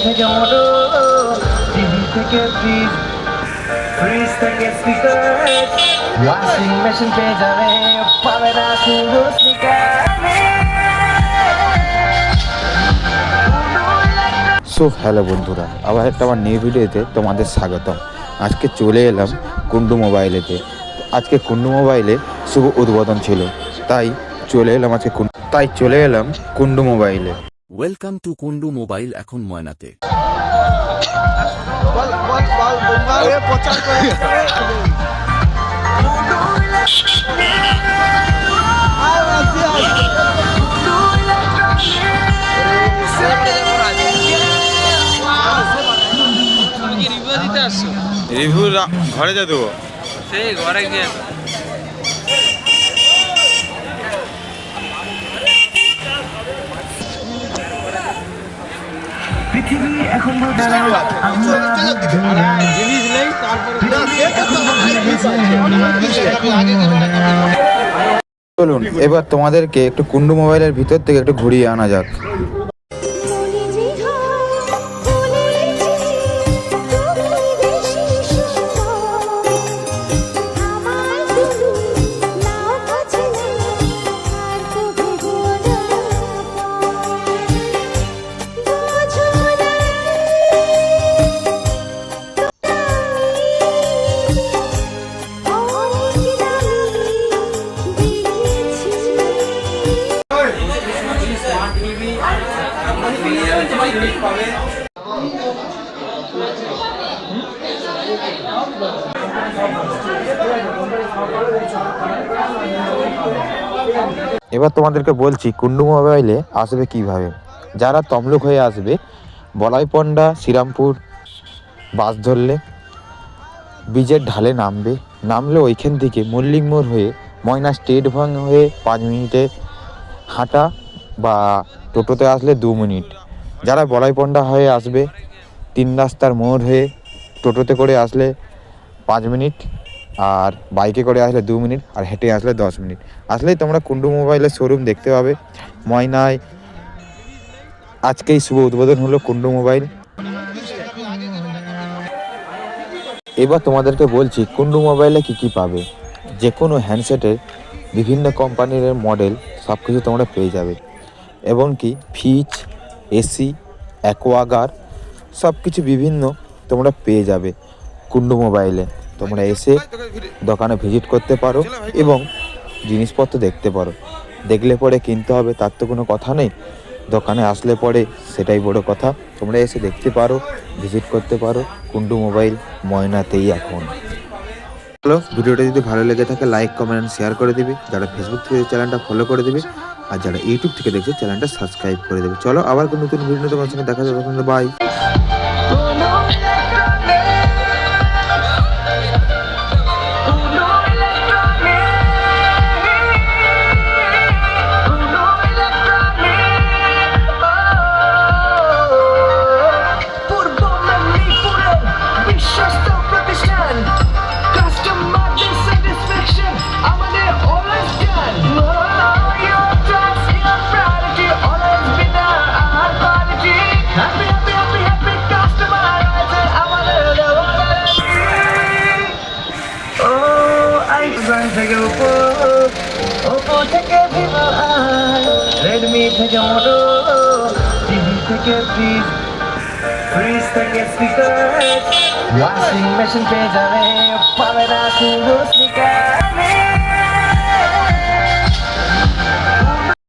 থেকে মোটো, টিভি থেকে fridge, fridge থেকে স্পিকার, ওয়াশিং মেশিন পেয়ে যাবে, পাবে না শুধু স্পিকার। সো হ্যালো বন্ধুরা, আবার একটা আমার নিউ ভিডিওতে তোমাদের স্বাগতম। আজকে চলে এলাম কুন্ডু মোবাইলেতে। আজকে কুন্ডু মোবাইলে শুভ উদ্বোধন ছিল, তাই চলে এলাম কুন্ডু মোবাইলে। Welcome to Kundu mobile. এখন ময়নাতে রিভিউ ঘরে যা দেবো, সেই ঘরে গিয়ে পৃথিবী এখন চলুন এবার তোমাদেরকে একটু কুন্ডু মোবাইলের ভিতর থেকে একটু ঘুরিয়ে আনা যাক। এবার তোমাদেরকে বলছি কুন্ডু মোবাইলে আসবে কিভাবে। যারা তমলুক হয়ে আসবে, বলাইপন্ডা শ্রীরামপুর বাস ধরলে ব্রিজের ঢালে নামলে ওইখান থেকে মল্লিক মোড় হয়ে ময়না স্টেট ব্যাংক হয়ে 5 মিনিটে হাঁটা, বা টোটোতে আসলে 2 মিনিট। যারা বলাইপন্ডা হয়ে আসবে, 3 রাস্তার মোড় হয়ে টোটোতে করে আসলে 5 মিনিট, আর বাইকে করে আসলে 2 মিনিট, আর হেঁটে আসলে 10 মিনিট। আসলেই তোমরা কুন্ডু মোবাইলের শোরুম দেখতে পাবে ময়নায়। আজকেই শুভ উদ্বোধন হলো কুন্ডু মোবাইল। এবার তোমাদেরকে বলছি কুন্ডু মোবাইলে কি কি পাবে। যে কোনো হ্যান্ডসেটের বিভিন্ন কোম্পানির মডেল সব কিছু তোমরা পেয়ে যাবে, এবং কি ফ্রিজ, এসি, অ্যাকোয়াগার্ড সব কিছু বিভিন্ন তোমরা পেয়ে যাবে কুন্ডু মোবাইলে। তোমরা এসে দোকানে ভিজিট করতে পারো এবং জিনিসপত্র দেখতে পারো। দেখলে পরে কিনতে হবে তার তো কোনো কথা নেই, দোকানে আসলে পরে সেটাই বড় কথা। তোমরা এসে দেখতে পারো, ভিজিট করতে পারো কুন্ডু মোবাইল ময়নাতেই এখন। হ্যালো, ভিডিওটা যদি ভালো লেগে থাকে লাইক, কমেন্ট, শেয়ার করে দিবি। যারা ফেসবুক থেকে চ্যানেলটা ফলো করে দিবি, আর যারা ইউটিউব থেকে দেখছে চ্যানেলটা সাবস্ক্রাইব করে দেবে। চলো আবার কোনো নতুন ভিডিও তোমার সঙ্গে দেখা যাবে। বাই। থেকে ওপো থেকে ভিভো, রেডমি থেকে মোটো, টিভি থেকে ফ্রিজ, ফ্রিজ থেকে স্পিকার, ওয়াশিং মেশিন পেয়ে যাবে, পাবে না শুধু স্পিকার।